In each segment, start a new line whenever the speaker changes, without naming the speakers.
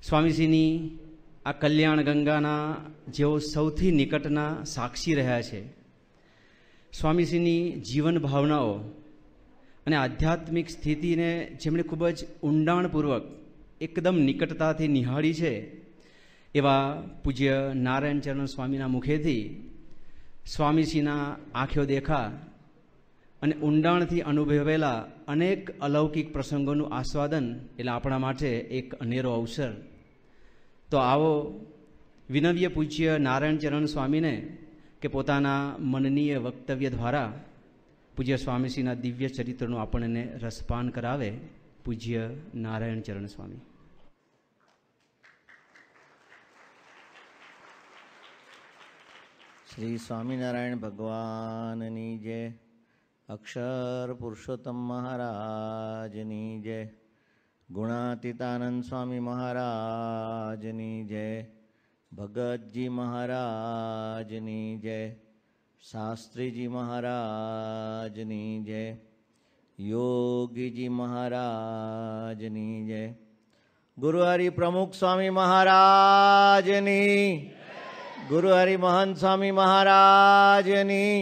સ્વામીજીની આ કલ્યાણ ગંગાના જેઓ સૌથી નિકટના સાક્ષી રહ્યા છે. સ્વામીજીની જીવન ભાવનાઓ અને આધ્યાત્મિક સ્થિતિને જેમણે ખૂબ જ ઊંડાણપૂર્વક એકદમ નિકટતાથી નિહાળી છે, એવા પૂજ્ય નારાયણ ચરણ સ્વામીના મુખેથી સ્વામીજીના આંખો દેખા અને ઊંડાણથી અનુભવેલા અનેક અલૌકિક પ્રસંગોનું આસ્વાદન એટલે આપણા માટે એક અનેરો અવસર. તો આવો વિનવ્ય પૂજ્ય નારાયણ ચરણ સ્વામીને કે પોતાના મનનીય વક્તવ્ય દ્વારા પૂજ્ય સ્વામીજીના દિવ્ય ચરિત્રનું આપણને રસપાન કરાવે પૂજ્ય નારાયણ ચરણ સ્વામી.
શ્રી સ્વામિનારાયણ ભગવાનની જય. અક્ષર પુરુષોત્તમ મહારાજની જય. ગુણાતીતાનંદ સ્વામી મહારાજની જય. ભગતજી મહારાજની જય. શાસ્ત્રીજી મહારાજની જય. યોગીજી મહારાજની જય. ગુરુહરિ પ્રમુખ સ્વામી મહારાજની, ગુરુહરિ મહંત સ્વામી મહારાજની,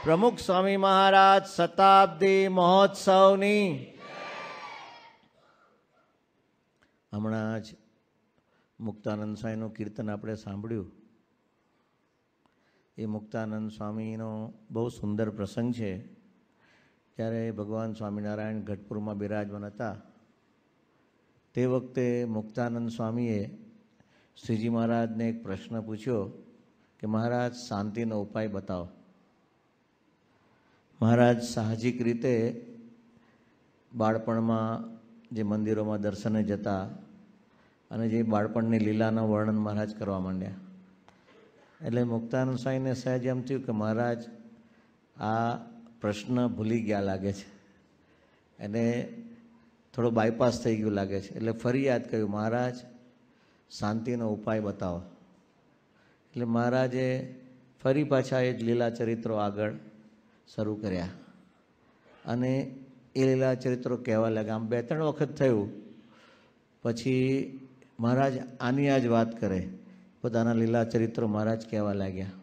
પ્રમુખ સ્વામી મહારાજ શતાબ્દી મહોત્સવની. હમણાં જ મુક્તાનંદ સ્વામીનું કીર્તન આપણે સાંભળ્યું. એ મુક્તાનંદ સ્વામીનો બહુ સુંદર પ્રસંગ છે. જ્યારે ભગવાન સ્વામિનારાયણ ગઢપુરમાં બિરાજમાન હતા તે વખતે મુક્તાનંદ સ્વામીએ શ્રીજી મહારાજને એક પ્રશ્ન પૂછ્યો કે મહારાજ શાંતિનો ઉપાય બતાવો. મહારાજ સાહજિક રીતે બાળપણમાં જે મંદિરોમાં દર્શને જતા અને જે બાળપણની લીલાનું વર્ણન મહારાજ કરવા માંડ્યા. એટલે મુક્તાનંદ સ્વામીને સહેજ એમ થયું કે મહારાજ આ પ્રશ્ન ભૂલી ગયા લાગે છે, એને થોડો બાયપાસ થઈ ગયું લાગે છે. એટલે ફરી યાદ કર્યું, મહારાજ શાંતિનો ઉપાય બતાવો. એટલે મહારાજે ફરી પાછા એ જ લીલા ચરિત્રો આગળ શરૂ કર્યા અને એ લીલા ચરિત્રો કહેવા લાગ્યા. આમ 2-3 વખત થયું. પછી મહારાજ આની આ જ વાત કરે, પોતાના લીલા ચરિત્રો મહારાજ કહેવા લાગ્યા.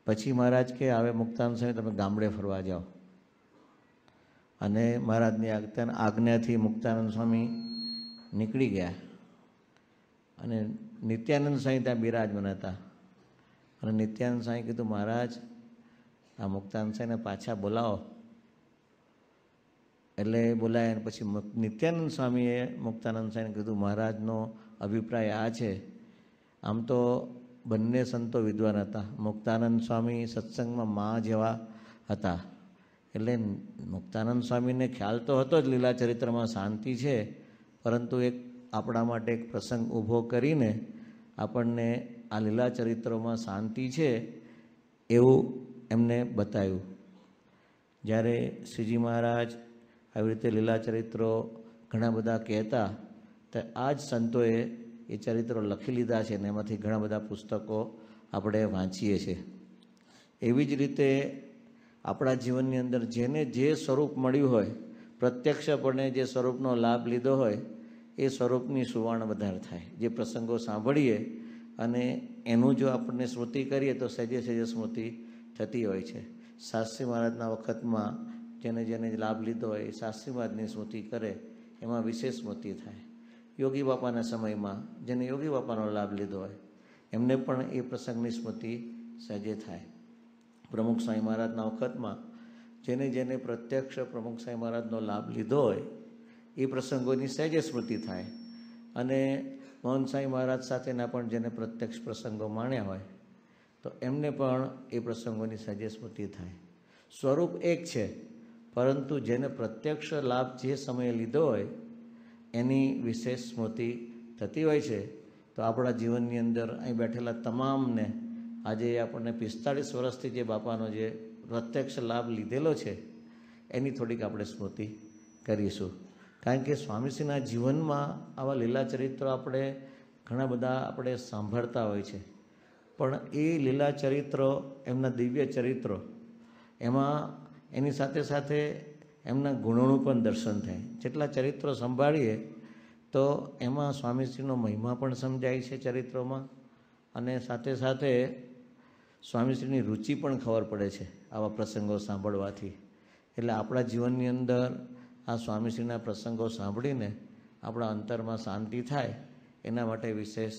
પછી મહારાજ કે હવે મુક્તાનંદ સ્વામી તમે ગામડે ફરવા જાઓ. અને મહારાજની આજ્ઞાથી મુક્તાનંદ સ્વામી નીકળી ગયા અને નિત્યાનંદ સ્વામી ત્યાં બિરાજમાન હતા. અને નિત્યાનંદ સ્વામી કીધું મહારાજ આ મુક્તાનંદ સ્વામીને પાછા બોલાવો. એટલે બોલાયા. પછી નિત્યાનંદ સ્વામીએ મુક્તાનંદ સ્વામીને કીધું મહારાજનો અભિપ્રાય આ છે. આમ તો બંને સંતો વિદ્વાન હતા. મુક્તાનંદ સ્વામી સત્સંગમાં મા જેવા હતા. એટલે મુક્તાનંદ સ્વામીને ખ્યાલ તો હતો જ લીલા ચરિત્રમાં શાંતિ છે, પરંતુ એક આપણા માટે એક પ્રસંગ ઊભો કરીને આપણને આ લીલા ચરિત્રોમાં શાંતિ છે એવું એમને બતાવ્યું. જ્યારે શ્રીજી મહારાજ આવી રીતે લીલા ચરિત્રો ઘણા બધા કહેતા, તો આ જ સંતોએ એ ચરિત્રો લખી લીધા છે અને એમાંથી ઘણા બધા પુસ્તકો આપણે વાંચીએ છીએ. એવી જ રીતે આપણા જીવનની અંદર જેને જે સ્વરૂપ મળ્યું હોય, પ્રત્યક્ષપણે જે સ્વરૂપનો લાભ લીધો હોય, એ સ્વરૂપની સુવર્ણ વધારે થાય. જે પ્રસંગો સાંભળીએ અને એનું જો આપણને સ્મૃતિ કરીએ તો સહેજે સહેજે સ્મૃતિ થતી હોય છે. શાસ્ત્રી મહારાજના વખતમાં જેને જેને લાભ લીધો હોય એ શાસ્ત્રી મહારાજની સ્મૃતિ કરે, એમાં વિશેષ સ્મૃતિ થાય. યોગી બાપાના સમયમાં જેને યોગી બાપાનો લાભ લીધો હોય એમને પણ એ પ્રસંગની સ્મૃતિ સહેજે થાય. પ્રમુખ સ્વામી મહારાજના વખતમાં જેને જેને પ્રત્યક્ષ પ્રમુખ સ્વામી મહારાજનો લાભ લીધો હોય એ પ્રસંગોની સહેજે સ્મૃતિ થાય. અને મોહન સ્વામી મહારાજ સાથેના પણ જેને પ્રત્યક્ષ પ્રસંગો માણ્યા હોય તો એમને પણ એ પ્રસંગોની સહેજે સ્મૃતિ થાય. સ્વરૂપ એક છે, પરંતુ જેને પ્રત્યક્ષ લાભ જે સમયે લીધો હોય એની વિશેષ સ્મૃતિ થતી હોય છે. તો આપણા જીવનની અંદર અહીં બેઠેલા તમામને આજે આપણને 45 વર્ષથી જે બાપાનો જે પ્રત્યક્ષ લાભ લીધેલો છે એની થોડીક આપણે સ્મૃતિ કરીશું. કારણ કે સ્વામીશ્રીના જીવનમાં આવા લીલા ચરિત્રો આપણે ઘણા બધા આપણે સાંભળતા હોય છે, પણ એ લીલા ચરિત્રો, એમના દિવ્ય ચરિત્રો, એમાં એની સાથે સાથે એમના ગુણોનું પણ દર્શન થાય. જેટલા ચરિત્રો સંભાળીએ તો એમાં સ્વામીશ્રીનો મહિમા પણ સમજાય છે ચરિત્રોમાં, અને સાથે સાથે સ્વામીશ્રીની રુચિ પણ ખબર પડે છે આવા પ્રસંગો સાંભળવાથી. એટલે આપણા જીવનની અંદર આ સ્વામીશ્રીના પ્રસંગો સાંભળીને આપણા અંતરમાં શાંતિ થાય એના માટે વિશેષ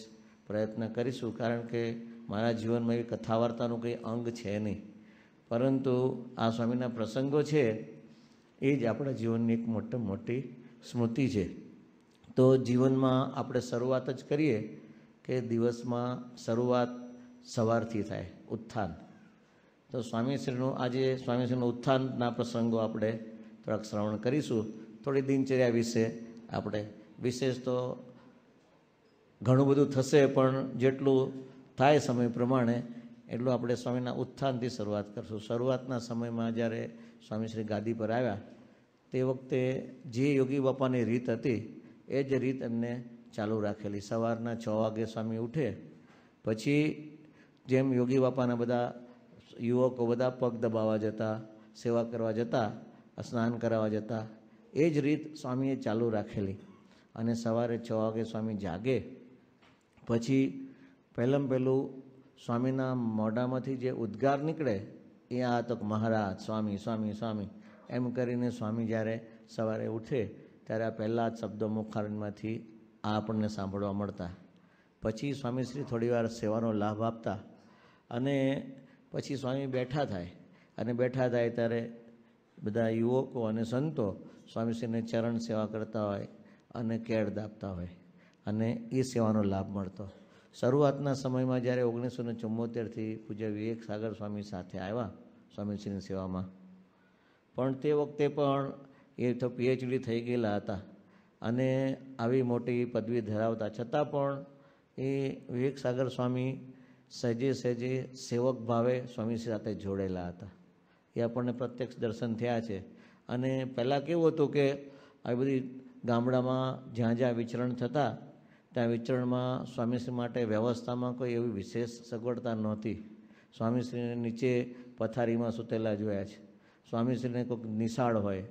પ્રયત્ન કરીશું. કારણ કે મારા જીવનમાં એવી કથા વાર્તાનું કંઈ અંગ છે નહીં, પરંતુ આ સ્વામીના પ્રસંગો છે એ જ આપણા જીવનની એક મોટી સ્મૃતિ છે. તો જીવનમાં આપણે શરૂઆત જ કરીએ કે દિવસમાં શરૂઆત સવારથી થાય, ઉત્થાન. તો સ્વામીશ્રીનું આજે સ્વામીશ્રીનું ઉત્થાનના પ્રસંગો આપણે થોડાક શ્રવણ કરીશું. થોડી દિનચર્યા વિશે આપણે વિશેષ તો ઘણું બધું થશે, પણ જેટલું થાય સમય પ્રમાણે એટલું આપણે સ્વામીના ઉત્થાનથી શરૂઆત કરશું. શરૂઆતના સમયમાં જ્યારે સ્વામીશ્રી ગાદી પર આવ્યા તે વખતે જે યોગી બાપાની રીત હતી એ જ રીત એમને ચાલુ રાખેલી. સવારના 6 વાગે સ્વામી ઉઠે, પછી જેમ યોગી બાપાના બધા યુવકો બધા પગ દબાવવા જતા, સેવા કરવા જતા, સ્નાન કરાવવા જતા, એ જ રીત સ્વામીએ ચાલુ રાખેલી. અને સવારે 6 વાગે સ્વામી જાગે પછી પહેલું સ્વામીના મોઢામાંથી જે ઉદ્ગાર નીકળે એ આ તો મહારાજ સ્વામી સ્વામી સ્વામી એમ કરીને સ્વામી જ્યારે સવારે ઉઠે ત્યારે આ પહેલાં જ શબ્દો મુખારણમાંથી આ આપણને સાંભળવા મળતા. પછી સ્વામીશ્રી થોડીવાર સેવાનો લાભ આપતા અને પછી સ્વામી બેઠા થાય, અને બેઠા થાય ત્યારે બધા યુવકો અને સંતો સ્વામીશ્રીને ચરણ સેવા કરતા હોય અને કેળ દાબતા હોય, અને એ સેવાનો લાભ મળતો. શરૂઆતના સમયમાં જ્યારે 1974થી પૂજ્ય વિવેક સાગર સ્વામી સાથે આવ્યા સ્વામીશ્રીની સેવામાં, પણ તે વખતે પણ એ તો PhD થઈ ગયેલા હતા અને આવી મોટી પદવી ધરાવતા છતાં પણ એ વિવેક સાગર સ્વામી સહેજે સેવક ભાવે સ્વામીશ્રી સાથે જોડેલા હતા. એ આપણને પ્રત્યક્ષ દર્શન થયા છે. અને પહેલાં કેવું હતું કે આવી બધી ગામડામાં જ્યાં વિચરણ થતા ત્યાં વિચરણમાં સ્વામીશ્રી માટે વ્યવસ્થામાં કોઈ એવી વિશેષ સગવડતા નહોતી. સ્વામીશ્રીને નીચે પથારીમાં સૂતેલા જોયા છે. સ્વામીશ્રીને કોઈક નિશાળ હોય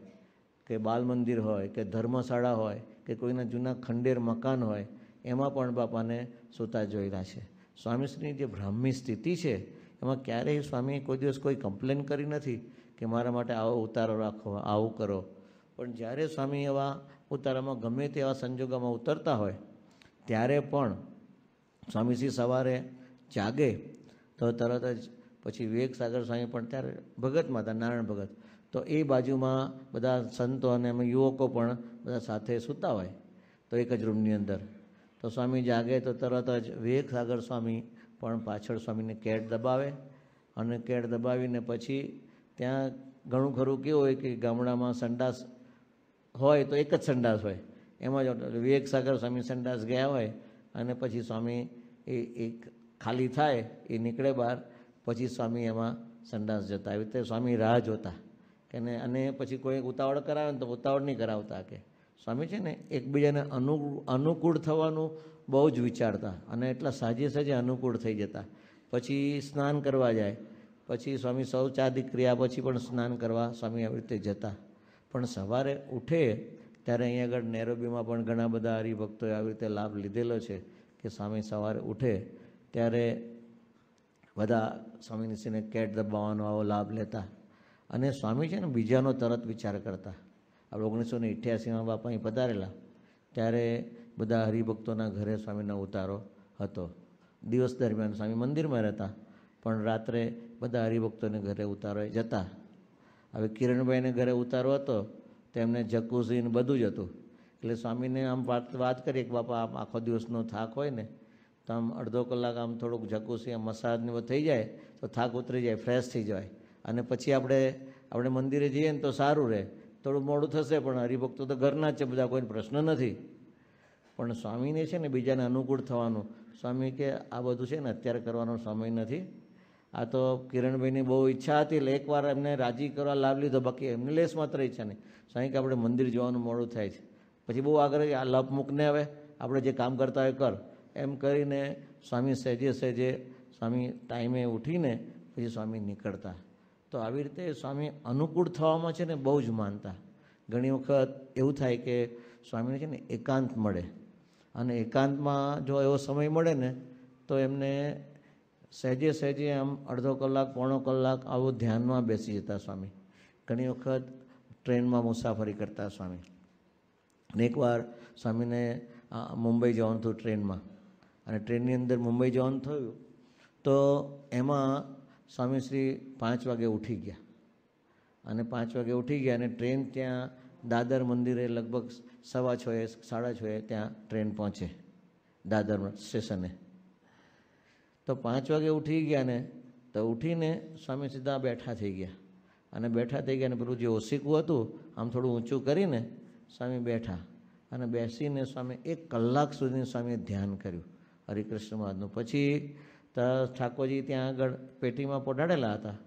કે બાલ મંદિર હોય કે ધર્મશાળા હોય કે કોઈના જૂના ખંડેર મકાન હોય એમાં પણ બાપાને સૂતા જોયેલા છે. સ્વામીશ્રીની જે બ્રાહ્મી સ્થિતિ છે એમાં ક્યારેય સ્વામીએ કોઈ દિવસ કોઈ કમ્પ્લેન કરી નથી કે મારા માટે આવો ઉતારો રાખો, આવું કરો. પણ જ્યારે સ્વામી એવા ઉતારામાં ગમે તેવા સંજોગોમાં ઉતરતા હોય ત્યારે પણ સ્વામીશ્રી સવારે જાગે તો તરત જ પછી વિવેક સાગર સ્વામી પણ ત્યારે ભગતમાં હતા, નારાયણ ભગત, તો એ બાજુમાં બધા સંતો અને અમે યુવકો પણ બધા સાથે સૂતા હોય તો એક જ રૂમની અંદર. તો સ્વામી જાગે તો તરત જ વિવેક સાગર સ્વામી પણ પાછળ સ્વામીને કેળ દબાવે, અને કેળ દબાવીને પછી ત્યાં ઘણું ખરું કેવું હોય કે ગામડામાં સંડાસ હોય તો એક જ સંડાસ હોય, એમાં જ વિવેક સાગર સ્વામી સંડાસ ગયા હોય અને પછી સ્વામી એ ખાલી થાય એ નીકળે બહાર, પછી સ્વામી એમાં સંડાસ જતા. આવી રીતે સ્વામી રાહ જોતા કે અને પછી કોઈ ઉતાવળ કરાવે ને તો ઉતાવળ નહીં કરાવતા કે સ્વામી છે ને એકબીજાને અનુકૂળ થવાનું બહુ જ વિચારતા અને એટલા સાજે અનુકૂળ થઈ જતા. પછી સ્નાન કરવા જાય, પછી સ્વામી શૌચાદિ ક્રિયા પછી પણ સ્નાન કરવા સ્વામી આવી રીતે જતા. પણ સવારે ઉઠે ત્યારે અહીંયા આગળ નેરોબીમાં પણ ઘણા બધા હરિભક્તોએ આવી રીતે લાભ લીધેલો છે કે સ્વામી સવારે ઉઠે ત્યારે બધા સ્વામીશ્રીને કેટ દબાવવાનો આવો લાભ લેતા. અને સ્વામી છે ને બીજાનો તરત વિચાર કરતા. આપણે 1988માં બાપા અહીં પધારેલા ત્યારે બધા હરિભક્તોના ઘરે સ્વામીનો ઉતારો હતો. દિવસ દરમિયાન સ્વામી મંદિરમાં રહેતા પણ રાત્રે બધા હરિભક્તોને ઘરે ઉતારો જતા. હવે કિરણભાઈને ઘરે ઉતારો હતો તેમને જકુઝીને બધું જ હતું. એટલે સ્વામીને આમ વાત કરીએ કે બાપા આમ આખો દિવસનો થાક હોય ને તો આમ અડધો કલાક આમ થોડુંક જકુઝી આમ મસાજને બધું થઈ જાય તો થાક ઉતરી જાય, ફ્રેશ થઈ જાય, અને પછી આપણે મંદિરે જઈએ ને તો સારું રહે. થોડું મોડું થશે પણ હરિભક્તો તો ઘરના જ છે બધા, કોઈ પ્રશ્ન નથી. પણ સ્વામીને છે ને બીજાને અનુકૂળ થવાનું, સ્વામી કે આ બધું છે ને અત્યારે કરવાનો સમય નથી. આ તો કિરણભાઈની બહુ ઈચ્છા હતી એટલે એકવાર એમને રાજી કરવા લાભ લીધો, બાકી એમને લેસ માત્ર ઈચ્છા નહીં. સ્વામી કે આપણે મંદિર જવાનું મોડું થાય છે, પછી બહુ આગળ આ લાભ મૂકને હવે આપણે જે કામ કરતા હોય કર, એમ કરીને સ્વામી સહેજે સ્વામી ટાઈમે ઉઠીને પછી સ્વામી નીકળતા. તો આવી રીતે સ્વામી અનુકૂળ થવામાં છે ને બહુ જ માનતા. ઘણી વખત એવું થાય કે સ્વામીને છે ને એકાંત મળે, અને એકાંતમાં જો એવો સમય મળે ને તો એમને સહેજે સહેજે આમ અડધો કલાક પોણો કલાક આવું ધ્યાનમાં બેસી જતા સ્વામી. ઘણી વખત ટ્રેનમાં મુસાફરી કરતા સ્વામી. અને એકવાર સ્વામીને મુંબઈ જવાનું થયું ટ્રેનમાં, અને ટ્રેનની અંદર મુંબઈ જવાનું થયું તો એમાં સ્વામીશ્રી 5 વાગે ઉઠી ગયા, અને 5 વાગે ઉઠી ગયા અને ટ્રેન ત્યાં દાદર મંદિરે લગભગ 6:15 6:30 ત્યાં ટ્રેન પહોંચે દાદર સ્ટેશને. તો 5 વાગે ઉઠી ગયા ને તો ઉઠીને સ્વામી સીધા બેઠા થઈ ગયા, અને બેઠા થઈ ગયા ને પેલું જે ઓશીકું હતું આમ થોડું ઊંચું કરીને સ્વામી બેઠા, અને બેસીને સ્વામી 1 કલાક સુધી સ્વામીએ ધ્યાન કર્યું હરિકૃષ્ણ મહારાજનું. પછી ઠાકોરજી ત્યાં આગળ પેટીમાં પોઢાડેલા હતા,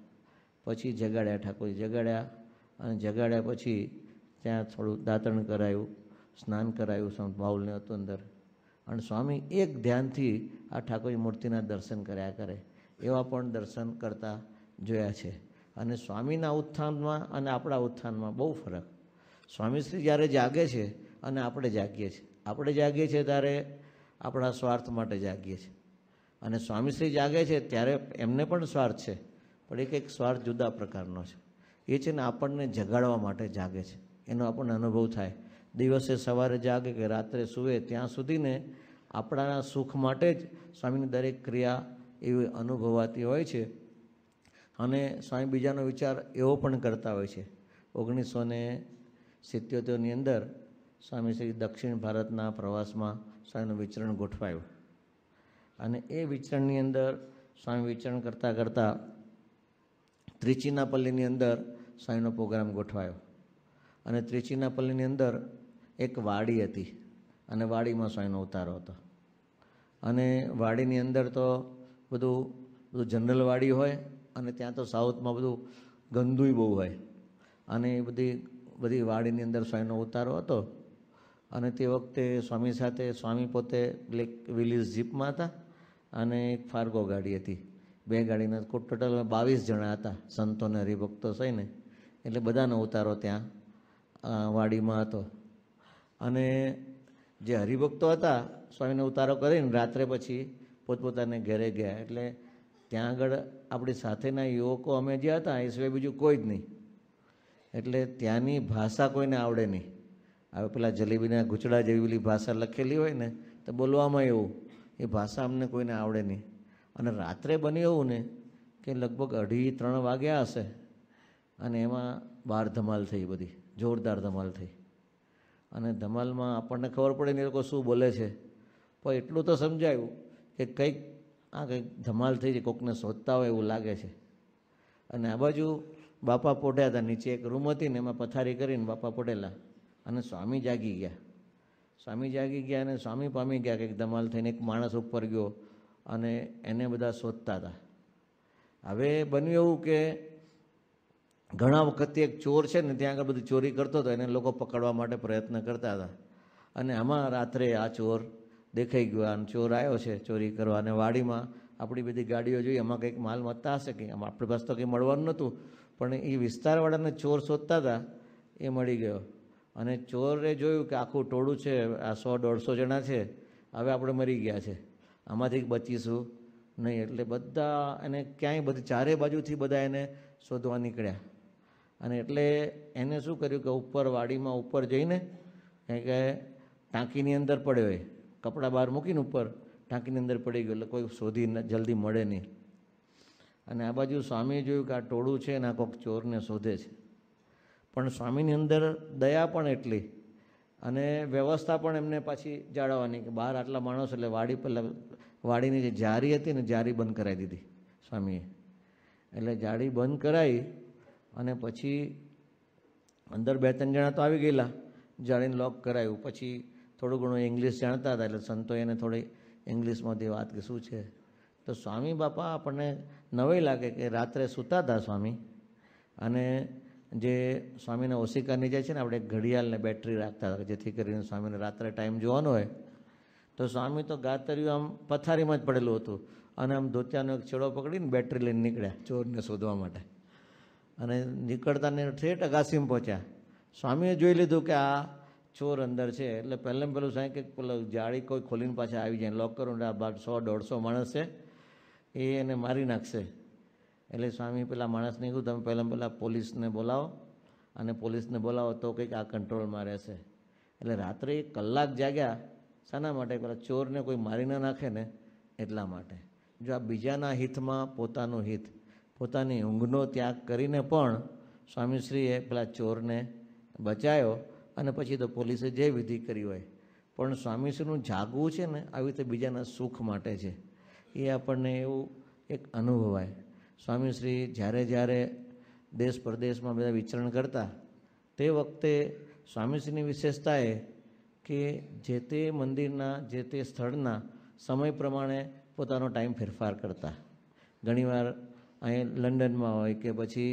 પછી જગાડ્યા, ઠાકોરજી જગાડ્યા, અને જગાડ્યા પછી ત્યાં થોડું દાંતણ કરાયું, સ્નાન કરાયું, બાઉલને હતું અંદર, અને સ્વામી એક ધ્યાનથી આ ઠાકોરજી મૂર્તિના દર્શન કર્યા કરે. એવા પણ દર્શન કરતા જોયા છે. અને સ્વામીના ઉત્થાનમાં અને આપણા ઉત્થાનમાં બહુ ફરક. સ્વામીશ્રી જ્યારે જાગે છે અને આપણે જાગીએ છીએ, આપણે જાગીએ છીએ ત્યારે આપણા સ્વાર્થ માટે જાગીએ છીએ, અને સ્વામીશ્રી જાગે છે ત્યારે એમને પણ સ્વાર્થ છે, પણ એક સ્વાર્થ જુદા પ્રકારનો છે. એ છે ને આપણને જગાડવા માટે જાગે છે, એનો આપણને અનુભવ થાય. દિવસે સવારે જાગે કે રાત્રે સૂવે ત્યાં સુધીને આપણા સુખ માટે જ સ્વામીની દરેક ક્રિયા એવી અનુભવાતી હોય છે. અને સ્વામી બીજાનો વિચાર એવો પણ કરતા હોય છે. 1977ની અંદર સ્વામીશ્રી દક્ષિણ ભારતના પ્રવાસમાં સ્વામીનું વિચરણ ગોઠવાયું, અને એ વિચરણની અંદર સ્વામી વિચરણ કરતાં કરતાં ત્રિચિનાપલ્લીની અંદર સ્વામીનો પ્રોગ્રામ ગોઠવાયો. અને ત્રિચિનાપલ્લીની અંદર એક વાડી હતી, અને વાડીમાં સ્વામીનો ઉતારો હતો. અને વાડીની અંદર તો બધું જનરલ વાડી હોય, અને ત્યાં તો સાઉથમાં બધું ગંદુય બહુ હોય, અને એ બધી વાડીની અંદર સ્વામીનો ઉતારો હતો. અને તે વખતે સ્વામી સાથે સ્વામી પોતે બ્લેક વિલીસ જીપમાં હતા, અને એક ફાર્ગો ગાડી હતી. 2 ગાડીના ટોટલ 22 જણા હતા, સંતો અને હરિભક્તો થઈને, એટલે બધાનો ઉતારો ત્યાં વાડીમાં હતો. અને જે હરિભક્તો હતા સ્વામીનો ઉતારો કરીને રાત્રે પછી પોતપોતાને ઘરે ગયા. એટલે ત્યાં આગળ આપણી સાથેના યુવકો અમે જે હતા એ સિવાય બીજું કોઈ જ નહીં. એટલે ત્યાંની ભાષા કોઈને આવડે નહીં. હવે પેલા જલેબીના ગૂંચડા જેવી પેલી ભાષા લખેલી હોય ને તો બોલવામાં એવું, એ ભાષા અમને કોઈને આવડે નહીં. અને રાત્રે બન્યું એવું ને કે લગભગ 2:30-3 વાગ્યા હશે, અને એમાં બહાર ધમાલ થઈ, બધી જોરદાર ધમાલ થઈ. અને ધમાલમાં આપણને ખબર પડે ને એ લોકો શું બોલે છે, પણ એટલું તો સમજાયું કે કંઈક ધમાલ થઈ છે, કોકને શોધતા હોય એવું લાગે છે. અને આ બાજુ બાપા પોઢ્યા હતા, નીચે એક રૂમ હતી ને એમાં પથારી કરીને બાપા પોઢેલા, અને સ્વામી જાગી ગયા. સ્વામી જાગી ગયા અને સ્વામી પામી ગયા, કંઈક ધમાલ થઈને એક માણસ ઉપર ગયો, અને એને બધા શોધતા હતા. હવે બન્યું એવું કે ઘણા વખતથી એક ચોર છે ને ત્યાં આગળ બધી ચોરી કરતો હતો, એને લોકો પકડવા માટે પ્રયત્ન કરતા હતા. અને આમાં રાત્રે આ ચોર દેખાઈ ગયો, અને ચોર આવ્યો છે ચોરી કરવા. અને વાડીમાં આપણી બધી ગાડીઓ જોઈ, એમાં કંઈક માલ મળતા હશે, કંઈ આપણી પાસે તો કંઈ મળવાનું નહોતું, પણ એ વિસ્તારવાળાને ચોર શોધતા હતા એ મળી ગયો. અને ચોરે જોયું કે આખું ટોળું છે, આ 100-150 જણા છે, હવે આપણે મરી ગયા છે, આમાંથી બચીશું નહીં. એટલે બધા એને ક્યાંય બધી ચારે બાજુથી બધા એને શોધવા નીકળ્યા. અને એટલે એને શું કર્યું કે ઉપર વાડીમાં ઉપર જઈને કે ટાંકીની અંદર પડ્યો હોય, કપડાં બહાર મૂકીને ઉપર ટાંકીની અંદર પડી ગયો, એટલે કોઈ શોધી જલ્દી મળે નહીં. અને આ બાજુ સ્વામીએ જોયું કે આ ટોળું છે ને આ કોઈક ચોરને શોધે છે. પણ સ્વામીની અંદર દયા પણ એટલી, અને વ્યવસ્થા પણ એમને પાછી જાળવવાની કે બહાર આટલા માણસો, એટલે વાડીની જે જારી હતી ને જારી બંધ કરાવી દીધી સ્વામીએ. એટલે જાળી બંધ કરાવી અને પછી અંદર 2-3 જણા તો આવી ગયેલા, જાળીને લોક કરાવ્યું. પછી થોડું ઘણું ઇંગ્લિશ જાણતા હતા, એટલે સંતોએ એને થોડી ઇંગ્લિશમાંથી વાત કે શું છે. તો સ્વામી બાપા આપણને નવાઈ લાગે કે રાત્રે સૂતા હતા સ્વામી, અને જે સ્વામીના ઓશિકાની જે છે ને આપણે ઘડિયાળને બેટરી રાખતા હતા, જેથી કરીને સ્વામીને રાત્રે ટાઈમ જોવાનો હોય. તો સ્વામી તો ગાતર્યું આમ પથારીમાં જ પડેલું હતું, અને આમ ધોતિયાનો એક છેડો પકડીને બેટરી લઈને નીકળ્યા ચોરને શોધવા માટે. અને નીકળતા ને ઠેઠ અગાસીમાં પહોંચ્યા. સ્વામીએ જોઈ લીધું કે આ ચોર અંદર છે એટલે પહેલાં પેલું સાહેબ કે પેલો જાળી કોઈ ખોલીને પાછા આવી જાય, લોક કરું આ 100-150 માણસ છે એ એને મારી નાખશે. એટલે સ્વામી પેલા માણસને કીધું તમે પહેલાં પોલીસને બોલાવો, અને પોલીસને બોલાવો તો કંઈક આ કંટ્રોલમાં રહેશે. એટલે રાત્રે 1 કલાક જાગ્યા. શાના માટે? પેલા ચોરને કોઈ મારી ન નાખે ને એટલા માટે. જો આ બીજાના હિતમાં પોતાનું હિત, પોતાની ઊંઘનો ત્યાગ કરીને પણ સ્વામીશ્રીએ પેલા ચોરને બચાવ્યો. અને પછી તો પોલીસે જે વિધિ કરી હોય, પણ સ્વામીશ્રીનું જાગવું છે ને આવી રીતે બીજાના સુખ માટે છે. એ આપણને એવું એક અનુભવાય. સ્વામીશ્રી જ્યારે દેશ પ્રદેશમાં બધા વિચરણ કરતા તે વખતે સ્વામીશ્રીની વિશેષતા એ કે જે તે મંદિરના જે તે સ્થળના સમય પ્રમાણે પોતાનો ટાઈમ ફેરફાર કરતા. ઘણીવાર અહીં લંડનમાં હોય કે પછી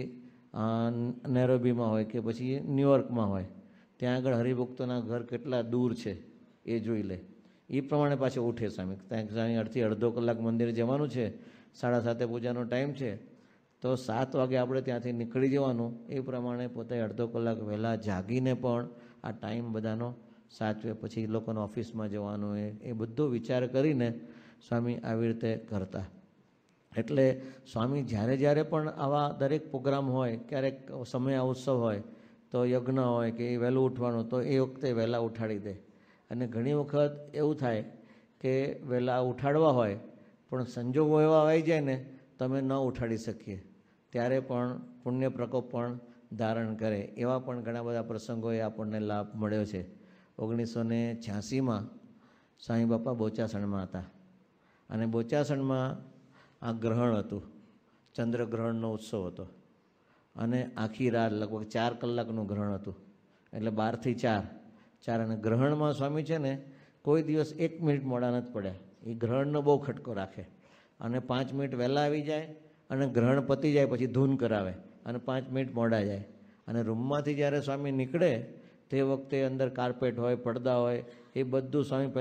નેરોબીમાં હોય કે પછી ન્યુયોર્કમાં હોય, ત્યાં આગળ હરિભક્તોના ઘર કેટલા દૂર છે એ જોઈ લે. એ પ્રમાણે પાછો ઉઠે સ્વામી. ત્યાં અડધી અડધો કલાક મંદિરે જવાનું છે, 7:30 પૂજાનો ટાઈમ છે, તો 7 વાગે આપણે ત્યાંથી નીકળી જવાનું. એ પ્રમાણે પોતે અડધો કલાક વહેલા જાગીને પણ આ ટાઈમ બધાનો સાચવે. પછી લોકોને ઓફિસમાં જવાનું એ બધો વિચાર કરીને સ્વામી આવી રીતે કરતા. એટલે સ્વામી જ્યારે પણ આવા દરેક પ્રોગ્રામ હોય, ક્યારેક સમય ઉત્સવ હોય તો યજ્ઞ હોય કે વહેલું ઉઠવાનું, તો એ વખતે વહેલા ઉઠાડી દે. અને ઘણી વખત એવું થાય કે વહેલા ઉઠાડવા હોય પણ સંજોગો એવા આવી જાય ને તમે ન ઉઠાડી શકીએ, ત્યારે પણ પુણ્ય પ્રકોપ પણ ધારણ કરે. એવા પણ ઘણા બધા પ્રસંગોએ આપણને લાભ મળ્યો છે. 1986માં સાંઈ બાપા બોચાસણમાં હતા, અને બોચાસણમાં આ ગ્રહણ હતું, ચંદ્રગ્રહણનો ઉત્સવ હતો, અને આખી રાત લગભગ 4 કલાકનું ગ્રહણ હતું. એટલે 12 થી 4. અને ગ્રહણમાં સ્વામી છે ને કોઈ દિવસ 1 મિનિટ મોડા નથી પડ્યા. એ ગ્રહણનો બહુ ખટકો રાખે, અને 5 મિનિટ વહેલા આવી જાય, અને ગ્રહણ પતી જાય પછી ધૂન કરાવે, અને 5 મિનિટ મોડા જાય. અને રૂમમાંથી જ્યારે સ્વામી નીકળે તે વખતે અંદર કાર્પેટ હોય, પડદા હોય, એ બધું સ્વામી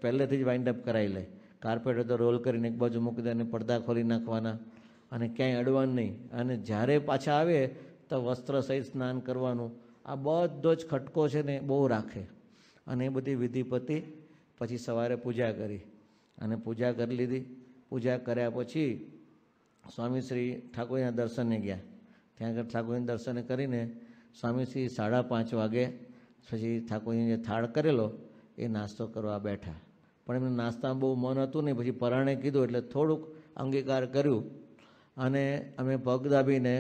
પહેલેથી જ વાઇન્ડ અપ કરાવી લે. કાર્પેટ હોય તો રોલ કરીને એક બાજુ મૂકી દે, અને પડદા ખોલી નાખવાના, અને ક્યાંય અડવાનું નહીં. અને જ્યારે પાછા આવે તો વસ્ત્ર સહિત સ્નાન કરવાનું. આ બધો જ ખટકો છે ને બહુ રાખે. અને એ બધી વિધિ પતી પછી સવારે પૂજા કરી, અને પૂજા કરી લીધી. પૂજા કર્યા પછી સ્વામીશ્રી ઠાકોરના દર્શને ગયા. ત્યાં આગળ ઠાકોરના દર્શને કરીને સ્વામીશ્રી 5:30 વાગે પછી ઠાકોરજીને જે થાળ કરેલો એ નાસ્તો કરવા બેઠા. પણ એમને નાસ્તામાં બહુ મન હતું નહીં. પછી પરાણે કીધું એટલે થોડુંક અંગીકાર કર્યું, અને અમે પગ દાબીને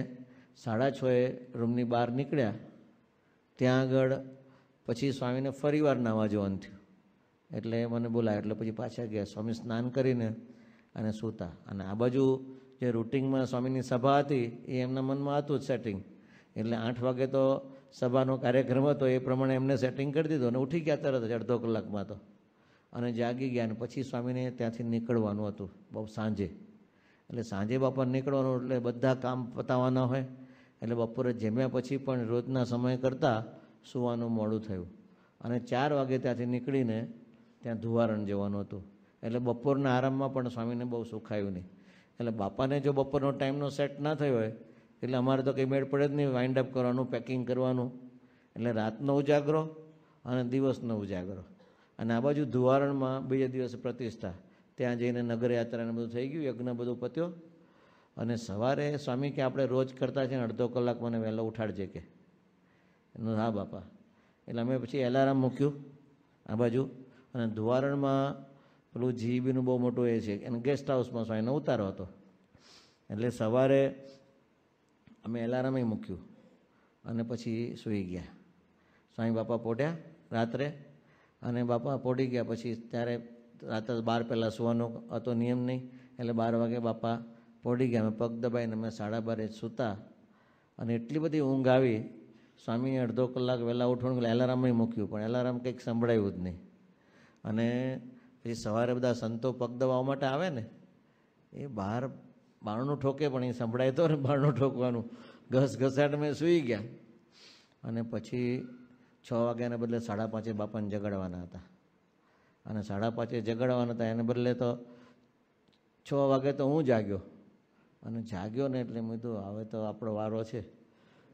6:30 રૂમની બહાર નીકળ્યા. ત્યાં આગળ પછી સ્વામીને ફરીવાર નાહવા જવાનું થયું, એટલે મને બોલાય. એટલે પછી પાછા ગયા. સ્વામી સ્નાન કરીને અને સૂતા. અને આ બાજુ જે રૂટિનમાં સ્વામીની સભા હતી એ એમના મનમાં હતું જ સેટિંગ. એટલે 8 વાગે તો સભાનો કાર્યક્રમ હતો, એ પ્રમાણે એમને સેટિંગ કરી દીધું, અને ઉઠી ગયા તરત જ અડધો કલાકમાં તો, અને જાગી ગયા. અને પછી સ્વામીને ત્યાંથી નીકળવાનું હતું બહુ સાંજે. એટલે સાંજે બાપા નીકળવાનું એટલે બધા કામ પતાવવાના હોય. એટલે બપોરે જમ્યા પછી પણ રોજના સમય કરતાં સૂવાનું મોડું થયું. અને 4 વાગે ત્યાંથી નીકળીને ત્યાં ધુવારણ જવાનું હતું. એટલે બપોરના આરામમાં પણ સ્વામીને બહુ સુખાયું નહીં. એટલે બાપાને જો બપોરનો ટાઈમનો સેટ ના થયો હોય એટલે અમારે તો કંઈ મેળ પડે જ નહીં. વાઇન્ડ અપ કરવાનું, પેકિંગ કરવાનું. એટલે રાતનો ઉજાગરો અને દિવસનો ઉજાગરો. અને આ બાજુ ધુવારણમાં બીજે દિવસે પ્રતિષ્ઠા. ત્યાં જઈને નગરયાત્રાને બધું થઈ ગયું, યજ્ઞ બધું પત્યો. અને સવારે સ્વામી કે આપણે રોજ કરતા છે ને અડધો કલાક મને વહેલો ઉઠાડજે કે. હા બાપા. એટલે અમે પછી એલાર્મ મૂક્યું આ બાજુ. અને ધુવારણમાં પેલું જીબીનું બહુ મોટું એ છે, એને ગેસ્ટ હાઉસમાં સ્વામીનો ઉતારો હતો. એટલે સવારે અમે એલાર્મ મૂક્યું અને પછી સૂઈ ગયા. સ્વામી બાપા પોઢ્યા રાત્રે, અને બાપા પોઢી ગયા. પછી ત્યારે રાત્રે 12 પહેલાં સુવાનો હતો નિયમ નહીં, એટલે 12 વાગે બાપા પોઢી ગયા. અમે પગ દબાઈને અમે 12:30 સૂતા. અને એટલી બધી ઊંઘ આવી. સ્વામીએ અડધો કલાક વહેલા ઉઠવાનું એલાર્મ મૂક્યું, પણ એલાર્મ કંઈક સંભળાયું જ નહીં. અને પછી સવારે બધા સંતો પગ દબાવવા માટે આવે ને, એ બહાર બારણું ઠોકે પણ એ સંભળાય તો ને બારણું ઠોકવાનું. ઘસઘસાટ મેં સૂઈ ગયા. અને પછી 6 વાગ્યાને બદલે 5:30 બાપાને જગાડવાના હતા. અને 5:30 જગાડવાના હતા, એને બદલે તો 6 વાગે તો હું જાગ્યો. અને જાગ્યો ને એટલે મેં કીધું હવે તો આપણો વારો છે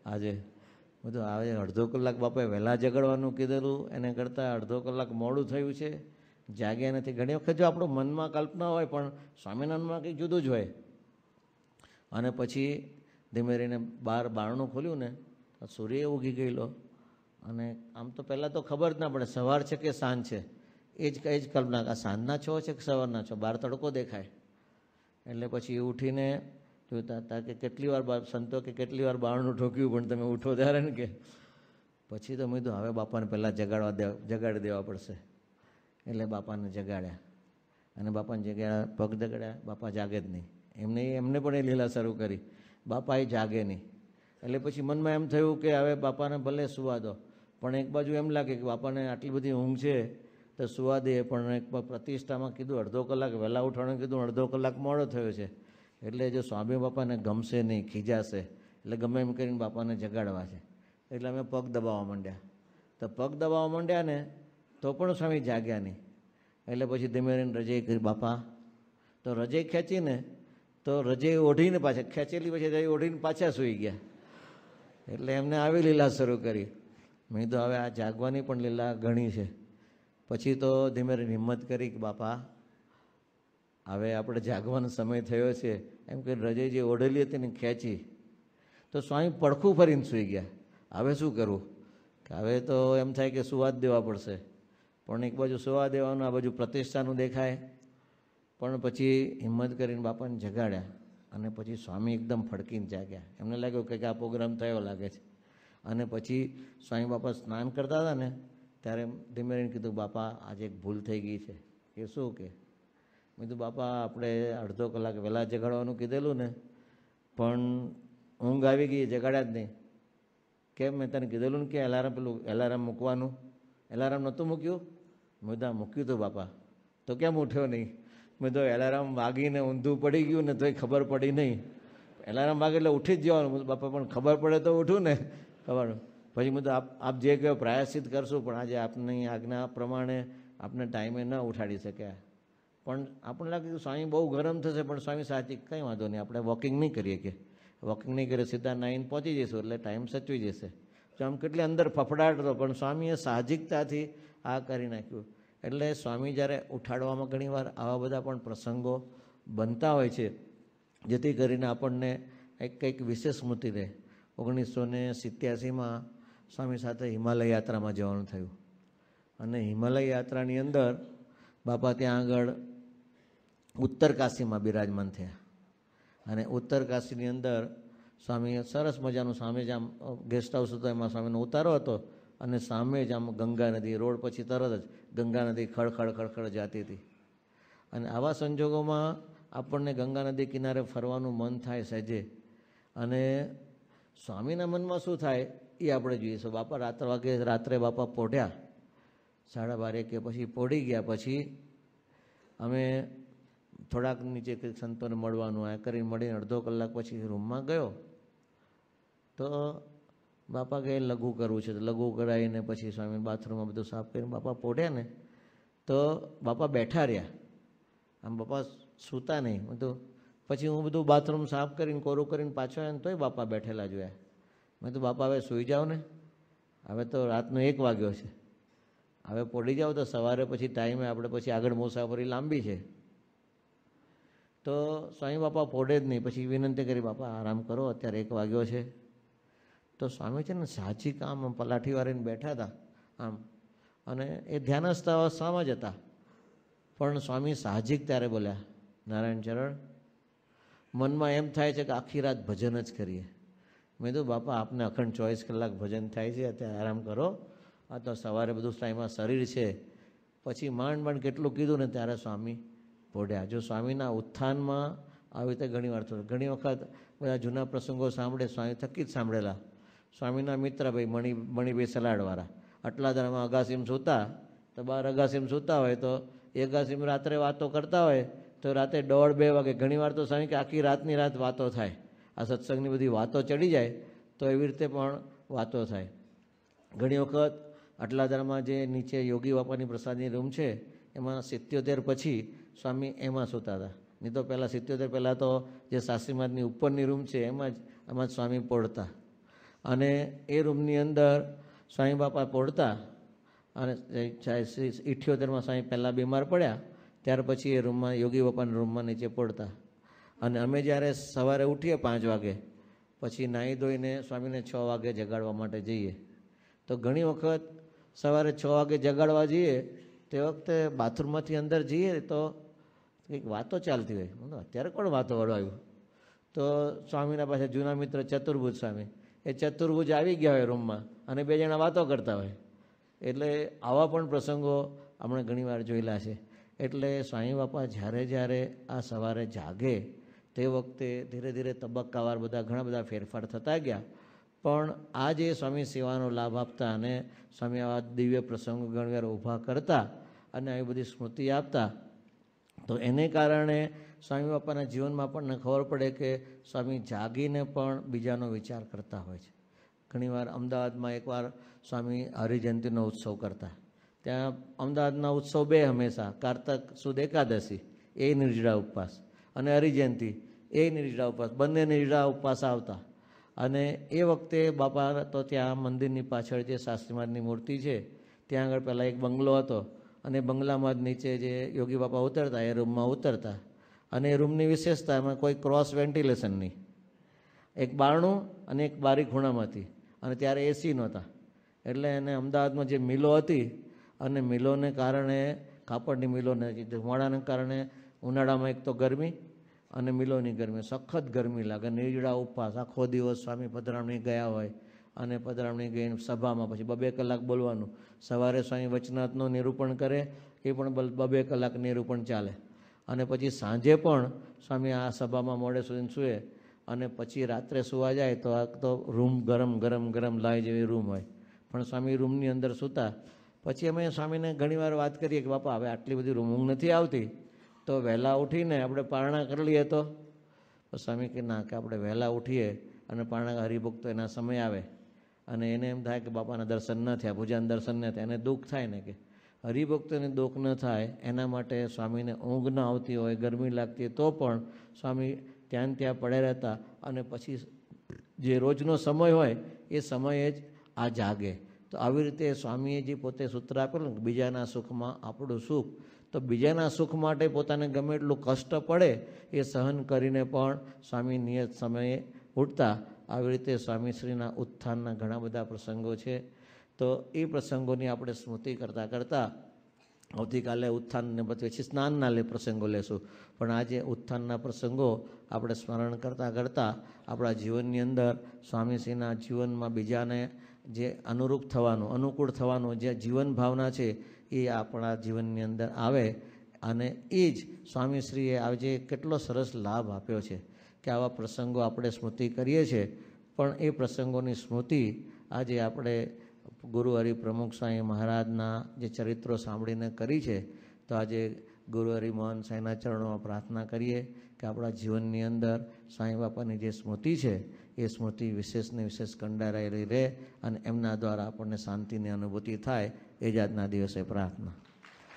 આજે. બધું આવે અડધો કલાક બાપાએ વહેલા જગાડવાનું કીધેલું, એને કરતાં અડધો કલાક મોડું થયું છે, જાગ્યા નથી. ઘણી વખત જો આપણું મનમાં કલ્પના હોય પણ સ્વામિનારાયણમાં કંઈક જુદું જ હોય. અને પછી ધીમે રહીને બહાર બારણું ખોલ્યું ને તો સૂર્ય ઉગી ગયેલો. અને આમ તો પહેલાં તો ખબર જ ના પડે સવાર છે કે સાંજ છે, એ જ કલ્પના, આ સાંજના છો છે કે સવારના છો, બહાર તડકો દેખાય. એટલે પછી ઉઠીને જોતા હતા કે કેટલી વાર સંતો કે કેટલી વાર બારણું ઠોક્યું પણ તમે ઉઠો ત્યારે ને કે. પછી તો મેં કીધું હવે બાપાને પહેલાં જગાડી દેવા પડશે. એટલે બાપાને જગાડ્યા અને બાપાને જગાડ્યા, પગ જગાડ્યા, બાપા જાગે જ નહીં. એમને પણ એ લીલા શરૂ કરી, બાપા એ જાગે નહીં. એટલે પછી મનમાં એમ થયું કે હવે બાપાને ભલે સુવા દો, પણ એક બાજુ એમ લાગે કે બાપાને આટલી બધી ઊંઘ છે તો સુવા દે. પણ એક પ્રતિષ્ઠામાં કીધું અડધો કલાક વહેલા ઉઠવાનું કીધું, અડધો કલાક મોડો થયો છે. એટલે જો સ્વામી બાપાને ગમશે નહીં, ખીજાશે, એટલે ગમે એમ કરીને બાપાને જગાડવા છે. એટલે અમે પગ દબાવવા માંડ્યા. તો પગ દબાવવા માંડ્યા ને તો પણ સ્વામી જાગ્યા નહીં. એટલે પછી ધીમે રહીને રજાઈ કરી બાપા. તો રજાઈ ખેંચીને તો રજાઈ ઓઢીને પાછા ખેંચેલી, પછી રજાઈ ઓઢીને પાછા સૂઈ ગયા. એટલે એમને આવી લીલા શરૂ કરી. મેં તો હવે આ જાગવાની પણ લીલા ઘણી છે. પછી તો ધીમે રહીને હિંમત કરી કે બાપા હવે આપણે જાગવાનો સમય થયો છે, એમ કે રજાઈ જે ઓઢેલી હતી ને ખેંચી તો સ્વામી પડખું ફરીને સૂઈ ગયા. હવે શું કરવું, કે હવે તો એમ થાય કે સુવા જ દેવા પડશે. પણ એક બાજુ સુવા દેવાનું, આ બાજુ પ્રતિષ્ઠાનું દેખાય. પણ પછી હિંમત કરીને બાપાને જગાડ્યા અને પછી સ્વામી એકદમ ફડકીને જાગ્યા. એમને લાગ્યું કે આ પ્રોગ્રામ થયો લાગે છે. અને પછી સ્વામી બાપા સ્નાન કરતા હતા ને ત્યારે ધીમે રહીને કીધું બાપા આજે એક ભૂલ થઈ ગઈ છે. કે શું? કે મેં કીધું બાપા આપણે અડધો કલાક વહેલા જગાડવાનું કીધેલું ને પણ ઊંઘ આવી ગઈ, જગાડ્યા જ નહીં. કેમ? મેં તને કીધેલું ને કે એલાર્મ મૂકવાનું. એલાર્મ નહોતું મૂક્યું? મેં કીધું મૂક્યું હતું બાપા. તો કેમ ઉઠ્યો નહીં? મેં તો એલાર્મ વાગીને ઊંધું પડી ગયું ને તોય ખબર પડી નહીં. એલાર્મ વાગે એટલે ઉઠી જ જવાનું. બાપા પણ ખબર પડે તો ઉઠું ને. ખબર પછી મેં તો આપ જે કહો પ્રાયશ્ચિત કરશું, પણ આજે આપની આજ્ઞા પ્રમાણે આપને ટાઈમે ન ઉઠાડી શક્યા. પણ આપણને લાગે કે સ્વામી બહુ ગરમ થશે, પણ સ્વામી સાચી કંઈ વાંધો નહીં, આપણે વોકિંગ નહીં કરીએ, કે વોકિંગ નહીં કરીએ સીધા નાઈને પહોંચી જઈશું એટલે ટાઈમ સચવી જશે. તો આમ કેટલી અંદર ફફડાટ હતો, પણ સ્વામીએ સાહજિકતાથી આ કરી નાખ્યું. એટલે સ્વામી જ્યારે ઉઠાડવામાં ઘણીવાર આવા બધા પણ પ્રસંગો બનતા હોય છે, જેથી કરીને આપણને કંઈક વિશેષ સ્મૃતિ રહે. 1987માં સ્વામી સાથે હિમાલય યાત્રામાં જવાનું થયું. અને હિમાલય યાત્રાની અંદર બાપા ત્યાં આગળ ઉત્તર કાશીમાં બિરાજમાન થયા. અને ઉત્તર કાશીની અંદર સ્વામીએ સરસ મજાનું સામે જ આમ ગેસ્ટ હાઉસ હતો, એમાં સ્વામીનો ઉતારો હતો. અને સામે જ આમ ગંગા નદી, રોડ પછી તરત જ ગંગા નદી ખળખળ જતી હતી. અને આવા સંજોગોમાં આપણને ગંગા નદી કિનારે ફરવાનું મન થાય સહેજે. અને સ્વામીના મનમાં શું થાય એ આપણે જોઈએ. તો બાપા રાત્રે બાપા પોઢ્યા 12:30 કે પછી પોઢી ગયા. પછી અમે થોડાક નીચે કંઈક સંતોને મળવાનું આ કરીને મળીને અડધો કલાક પછી રૂમમાં ગયો. તો બાપા કહે લઘુ કરવું છે, તો લઘુ કરાવીને પછી સ્વામી બાથરૂમમાં બધું સાફ કરીને બાપા પોઢ્યા ને તો બાપા બેઠા રહ્યા. આમ બાપા સૂતા નહીં. બધું પછી હું બધું બાથરૂમ સાફ કરીને કોરું કરીને પાછો આવ્યો ને તોય બાપા બેઠેલા જોયા. મેં તો બાપા હવે સૂઈ જાઓ ને, હવે તો રાતનો 1 વાગ્યો છે, હવે પોડી જાઓ તો સવારે પછી ટાઈમે આપણે પછી આગળ મુસાફરી લાંબી છે. તો સ્વામી બાપા પોડે જ નહીં. પછી વિનંતી કરી બાપા આરામ કરો, અત્યારે 1 વાગ્યો છે. તો સ્વામી છે ને સાહજિક આમ પલાઠી વાળીને બેઠા હતા આમ, અને એ ધ્યાનસ્થ અવસ્થામાં જ હતા. પણ સ્વામી સાહજિક ત્યારે બોલ્યા, નારાયણ ચરણ, મનમાં એમ થાય છે કે આખી રાત ભજન જ કરીએ. મેં કીધું બાપા આપને અખંડ 24 કલાક ભજન થાય છે, અત્યારે આરામ કરો. આ તો સવારે બધું ટાઈમમાં શરીર છે. પછી માંડ કેટલું કીધું ને ત્યારે સ્વામી પોઢ્યા. જો સ્વામીના ઉત્થાનમાં આવી રીતે ઘણી વાર થયું. ઘણી વખત બધા જૂના પ્રસંગો સાંભળે, સ્વામી થકી જ સાંભળેલા. સ્વામીના મિત્ર ભાઈ મણિભાઈ સલાડવાળા આટલા દાડામાં અગાસીમાં સૂતા, તો બહાર અગાસીમાં સૂતા હોય તો એ અગાસીમાં રાત્રે વાતો કરતા હોય તો રાતે 1:30-2 વાગે ઘણીવાર તો સ્વામી કે આખી રાતની રાત વાતો થાય. આ સત્સંગની બધી વાતો ચડી જાય તો એવી રીતે પણ વાતો થાય. ઘણી વખત આટલા દાડામાં જે નીચે યોગી બાપાની પ્રસાદની રૂમ છે એમાં 77 પછી સ્વામી એમાં સૂતા હતા. નહીં તો પહેલાં 77 પહેલાં તો જે શાસ્ત્રી મહારાજની ઉપરની રૂમ છે એમાં જ સ્વામી પોઢતા. અને એ રૂમની અંદર સ્વામી બાપા પહોંચતા અને 78માં સ્વામી પહેલાં બીમાર પડ્યા, ત્યાર પછી એ રૂમમાં યોગી બાપાના રૂમમાં નીચે પડતા. અને અમે જ્યારે સવારે ઉઠીએ 5 વાગે, પછી નાહી ધોઈને સ્વામીને 6 વાગે જગાડવા માટે જઈએ. તો ઘણી વખત સવારે 6 વાગે જગાડવા જઈએ તે વખતે બાથરૂમમાંથી અંદર જઈએ તો કંઈક વાતો ચાલતી હોય. અત્યારે કોણ વાતો વળવાયું? તો સ્વામીના પાસે જૂના મિત્ર ચતુર્ભુજ સ્વામી, એ ચતુર્ભુજ આવી ગયા હોય રૂમમાં અને 2 જણા વાતો કરતા હોય. એટલે આવા પણ પ્રસંગો આપણે ઘણીવાર જોયેલા છે. એટલે સ્વામી બાપા જ્યારે આ સવારે જાગે તે વખતે ધીરે ધીરે તબક્કાવાર ઘણા બધા ફેરફાર થતા ગયા. પણ આ જે સ્વામી સેવાનો લાભ આપતા અને સ્વામી આવા દિવ્ય પ્રસંગો ઘણીવાર ઊભા કરતા અને આવી બધી સ્મૃતિ આપતા, તો એને કારણે સ્વામી બાપાના જીવનમાં આપણને ખબર પડે કે સ્વામી જાગીને પણ બીજાનો વિચાર કરતા હોય છે. ઘણીવાર અમદાવાદમાં એકવાર સ્વામી હરિજયંતિનો ઉત્સવ કરતા. ત્યાં અમદાવાદના ઉત્સવ 2 હંમેશા, કારતક સુદ એકાદશી એ નિર્જળા ઉપવાસ અને હરિજયંતિ એ નિર્જળા ઉપવાસ, બંને નિર્જળા ઉપવાસ આવતા. અને એ વખતે બાપા તો ત્યાં મંદિરની પાછળ જે શાસ્ત્રી મહારાજની મૂર્તિ છે ત્યાં આગળ પહેલાં એક બંગલો હતો અને બંગલામાં જ નીચે જે યોગી બાપા ઉતરતા એ રૂમમાં ઉતરતા. અને એ રૂમની વિશેષતા એમાં કોઈ ક્રોસ વેન્ટિલેશન નહીં, એક બારણું અને એક બારી ખૂણામાંથી, અને ત્યારે એસી નહોતા. એટલે એને અમદાવાદમાં જે મિલો હતી અને મિલોને કારણે, કાપડની મિલોને ધુમાડાને કારણે ઉનાળામાં એક તો ગરમી અને મિલોની ગરમી, સખત ગરમી લાગે. નિર્જળા ઉપવાસ આખો દિવસ સ્વામી પધરામણી ગયા હોય અને પધરામણી ગઈને સભામાં પછી 2 કલાક બોલવાનું. સવારે સ્વામી વચનાથનું નિરૂપણ કરે, એ પણ 2 કલાક નિરૂપણ ચાલે. અને પછી સાંજે પણ સ્વામી આ સભામાં મોડે સુધી સૂએ અને પછી રાત્રે સુવા જાય તો આ તો રૂમ ગરમ લાય જેવી રૂમ હોય, પણ સ્વામી રૂમની અંદર સૂતા. પછી અમે સ્વામીને ઘણીવાર વાત કરીએ કે બાપા હવે આટલી બધી ઊંઘ નથી આવતી, તો વહેલા ઉઠીને આપણે પારણા કરી લઈએ. તો સ્વામી કે ના, કે આપણે વહેલા ઉઠીએ અને પારણા હરિભક્તો એના સમય આવે અને એને એમ થાય કે બાપાના દર્શન ન થયા, પૂજાના દર્શન ન થયા, એને દુઃખ થાય ને, કે હરિભક્તોને દુઃખ ન થાય એના માટે સ્વામીને ઊંઘ ન આવતી હોય, ગરમી લાગતી હોય તો પણ સ્વામી ત્યાં પડ્યા રહેતા. અને પછી જે રોજનો સમય હોય એ સમયે જ આ જાગે. તો આવી રીતે સ્વામીએ જે પોતે સૂત્ર આપેલું કે બીજાના સુખમાં આપણું સુખ, તો બીજાના સુખ માટે પોતાને ગમે એટલું કષ્ટ પડે એ સહન કરીને પણ સ્વામી નિયત સમયે ઉઠતા. આવી રીતે સ્વામીશ્રીના ઉત્થાનના ઘણા બધા પ્રસંગો છે. તો એ પ્રસંગોની આપણે સ્મૃતિ કરતાં કરતાં આવતીકાલે ઉત્થાનને પછી સ્નાનના પ્રસંગો લેશું. પણ આજે ઉત્થાનના પ્રસંગો આપણે સ્મરણ કરતાં કરતાં આપણા જીવનની અંદર સ્વામીશ્રીના જીવનમાં બીજાને જે અનુરૂપ થવાનું, અનુકૂળ થવાનું જે જીવન ભાવના છે એ આપણા જીવનની અંદર આવે. અને એ જ સ્વામીશ્રીએ આજે કેટલો સરસ લાભ આપ્યો છે કે આવા પ્રસંગો આપણે સ્મૃતિ કરીએ છીએ. પણ એ પ્રસંગોની સ્મૃતિ આજે આપણે ગુરુ હરિપ્રમુખ સ્વામી મહારાજના જે ચરિત્રો સાંભળીને કરી છે. તો આજે ગુરુ હરિમોહન સાંઈના ચરણોમાં પ્રાર્થના કરીએ કે આપણા જીવનની અંદર સાંઈ બાપાની જે સ્મૃતિ છે એ સ્મૃતિ વિશેષને વિશેષ કંડારાયેલી રહે અને એમના દ્વારા આપણને શાંતિની અનુભૂતિ થાય. એ જ આજના દિવસે પ્રાર્થના.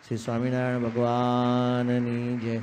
શ્રી સ્વામિનારાયણ ભગવાનની જય.